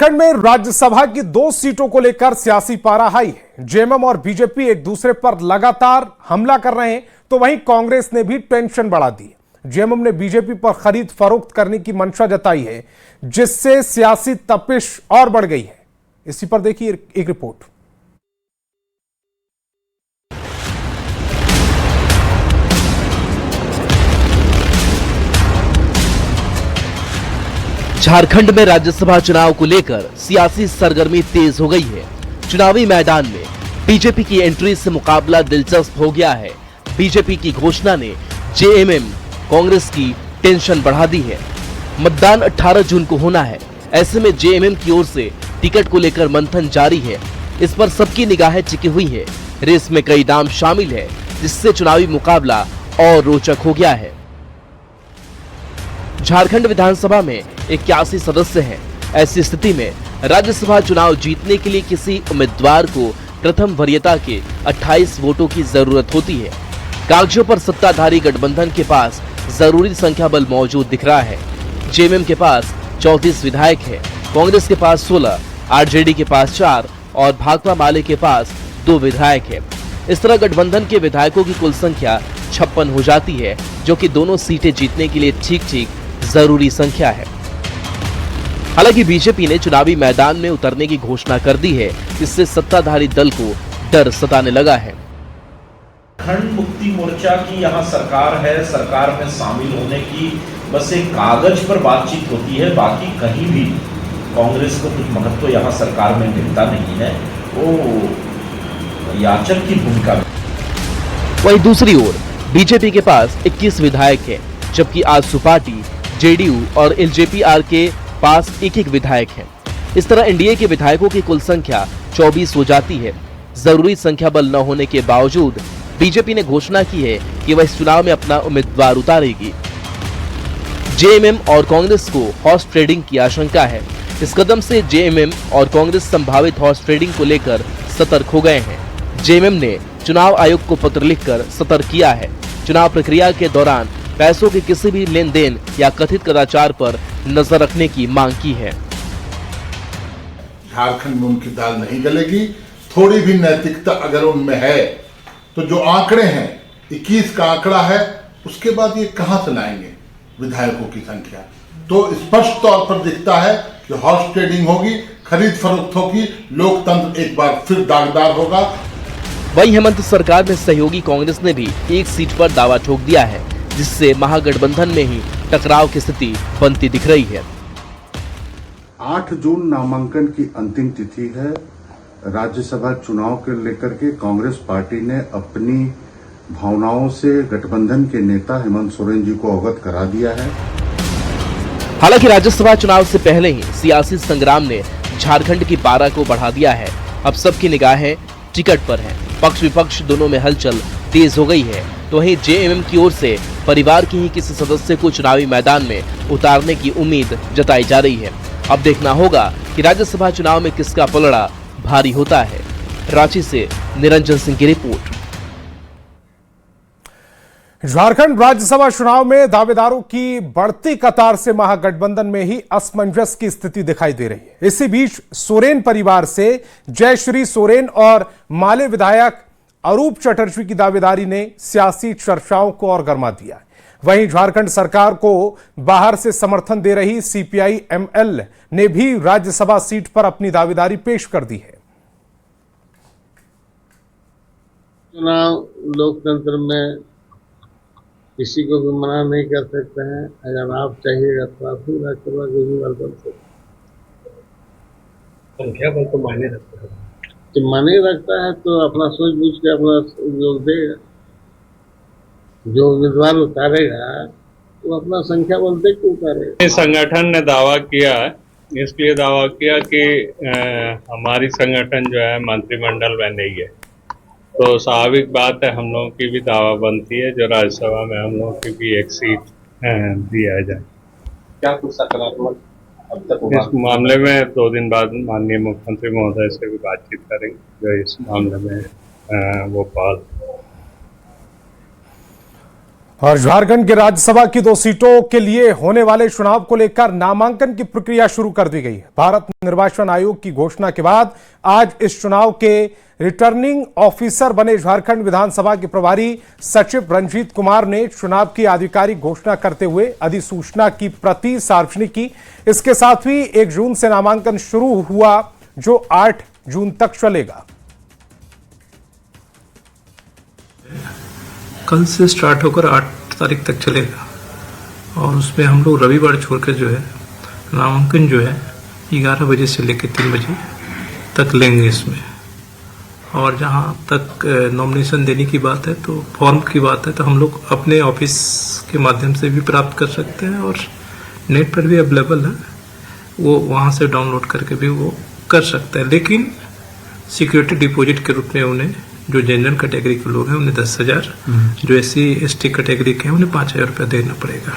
झारखंड में राज्यसभा की 2 सीटों को लेकर सियासी पारा हाई है। जेएमएम और बीजेपी एक दूसरे पर लगातार हमला कर रहे हैं, तो वहीं कांग्रेस ने भी टेंशन बढ़ा दी। जेएमएम ने बीजेपी पर खरीद फरोख्त करने की मंशा जताई है, जिससे सियासी तपिश और बढ़ गई है। इसी पर देखिए एक रिपोर्ट। झारखंड में राज्यसभा चुनाव को लेकर सियासी सरगर्मी तेज हो गई है। चुनावी मैदान में बीजेपी की एंट्री से मुकाबला दिलचस्प हो गया है। बीजेपी की घोषणा ने जेएमएम कांग्रेस की टेंशन बढ़ा दी है। मतदान 18 जून को होना है। ऐसे में जेएमएम की ओर से टिकट को लेकर मंथन जारी है। इस पर सबकी निगाहें टिकी हुई है। रेस में कई नाम शामिल है, जिससे चुनावी मुकाबला और रोचक हो गया है। झारखंड विधानसभा में 81 सदस्य हैं। ऐसी स्थिति में राज्यसभा चुनाव जीतने के लिए किसी उम्मीदवार को प्रथम वरीयता के 28 वोटों की जरूरत होती है। कागजों पर सत्ताधारी गठबंधन के पास जरूरी संख्या बल मौजूद दिख रहा है। जेएमएम के पास 34 विधायक है, कांग्रेस के पास 16, आरजेडी के पास 4 और भाकपा माले के पास 2 विधायक है। इस तरह गठबंधन के विधायकों की कुल संख्या 56 हो जाती है, जो कि दोनों सीटें जीतने के लिए ठीक जरूरी संख्या है। हालांकि बीजेपी ने चुनावी मैदान में उतरने की घोषणा कर दी है, जिससे सत्ताधारी दल को डर सताने लगा है। झारखंड मुक्ति मोर्चा की यहाँ सरकार है, सरकार में शामिल होने की बस एक कागज पर बातचीत होती है, बाकी कहीं भी कांग्रेस को कुछ महत्व यहाँ सरकार में मिलता नहीं है। वो याचक की भूमिका में। वहीं दूसरी ओर बीजेपी के पास 21 विधायक है, जबकि आजसू पार्टी, जेडीयू और एलजेपी-आर के पास एक विधायक है। इस तरह एनडीए के विधायकों की कुल संख्या 24 हो जाती है। जरूरी संख्या बल न होने के बावजूद बीजेपी ने घोषणा की है कि वह इस चुनाव में अपना उम्मीदवार उतारेगी। जेएमएम और कांग्रेस को हॉर्स ट्रेडिंग की आशंका है। इस कदम से जेएमएम और कांग्रेस संभावित हॉर्स ट्रेडिंग को लेकर सतर्क हो गए हैं। जेएमएम ने चुनाव आयोग को पत्र लिखकर सतर्क किया है। चुनाव प्रक्रिया के दौरान पैसों के किसी भी लेन देन या कथित कदाचार पर नजर रखने की मांग की है। झारखंड में उनकी दाल नहीं गलेगी। थोड़ी भी नैतिकता अगर उनमें है तो जो आंकड़े हैं, 21 का आंकड़ा है, उसके बाद ये कहां से लाएंगे विधायकों की संख्या। तो स्पष्ट तौर पर दिखता है कि हॉर्स ट्रेडिंग होगी, खरीद फरोख्त होगी, लोकतंत्र एक बार फिर दागदार होगा। वहीं हेमंत सरकार में सहयोगी कांग्रेस ने भी एक सीट पर दावा ठोक दिया है, जिससे महागठबंधन में ही टकराव की स्थिति बनती दिख रही है। 8 जून नामांकन की अंतिम तिथि है। राज्यसभा चुनाव के लेकर के कांग्रेस पार्टी ने अपनी भावनाओं से गठबंधन के नेता हेमंत सोरेन जी को अवगत करा दिया है। हालांकि राज्यसभा चुनाव से पहले ही सियासी संग्राम ने झारखंड की पारा को बढ़ा दिया है। अब सबकी निगाहें टिकट पर हैं। पक्ष विपक्ष दोनों में हलचल तेज हो गई है। तो वहीं जेएमएम की ओर से परिवार के ही किसी सदस्य को चुनावी मैदान में उतारने की उम्मीद जताई जा रही है। अब देखना होगा कि राज्यसभा चुनाव में किसका पलड़ा भारी होता है। रांची से निरंजन सिंह की रिपोर्ट। झारखंड राज्यसभा चुनाव में दावेदारों की बढ़ती कतार से महागठबंधन में ही असमंजस की स्थिति दिखाई दे रही है। इसी बीच सोरेन परिवार से जयश्री सोरेन और माले विधायक अरूप चटर्जी की दावेदारी ने सियासी चर्चाओं को और गर्मा दिया है। वहीं झारखंड सरकार को बाहर से समर्थन दे रही सीपीआई-एमएल ने भी राज्यसभा सीट पर अपनी दावेदारी पेश कर दी है। चुनाव लोकतंत्र में किसी को भी मना नहीं कर सकते हैं। अगर आप चाहिएगा तो आप भी राज्यसभा के उम्मीदवार बन सकते हैं। संख्या बल तो मायने रखता है, तो माने रखता है तो अपना सोच बूझ के अपना योग देगा। जो उम्मीदवार उतारेगा वो अपना संख्या बल देख के उतारेगा। संगठन ने दावा किया है, इसलिए दावा किया कि हमारी संगठन जो है मंत्रिमंडल में नहीं है, तो स्वाभाविक बात है हम लोगों की भी दावा बनती है जो राज्यसभा में हम लोगों की भी एक सीट दिया जाए। क्या कुछ सकारात्मक अब तक इस मामले में 2 दिन बाद माननीय मुख्यमंत्री महोदय से भी बातचीत करेंगे, जो इस मामले में वो पहल। और झारखंड के राज्यसभा की 2 सीटों के लिए होने वाले चुनाव को लेकर नामांकन की प्रक्रिया शुरू कर दी गई है। भारत निर्वाचन आयोग की घोषणा के बाद आज इस चुनाव के रिटर्निंग ऑफिसर बने झारखंड विधानसभा के प्रभारी सचिव रंजीत कुमार ने चुनाव की आधिकारिक घोषणा करते हुए अधिसूचना की प्रति सार्वजनिक की। इसके साथ ही 1 जून से नामांकन शुरू हुआ, जो 8 जून तक चलेगा। कल से स्टार्ट होकर 8 तारीख तक चलेगा और उसमें हम लोग रविवार छोड़कर जो है नामांकन जो है 11 बजे से लेकर 3 बजे तक लेंगे इसमें। और जहाँ तक नॉमिनेशन देने की बात है तो फॉर्म की बात है तो हम लोग अपने ऑफिस के माध्यम से भी प्राप्त कर सकते हैं और नेट पर भी अवेलेबल है, वो वहाँ से डाउनलोड करके भी वो कर सकते हैं। लेकिन सिक्योरिटी डिपॉजिट के रूप में उन्हें, जो जनरल कैटेगरी के लोग हैं उन्हें 10,000, जो SC ST कैटेगरी के हैं उन्हें 5,000 रुपया देना पड़ेगा।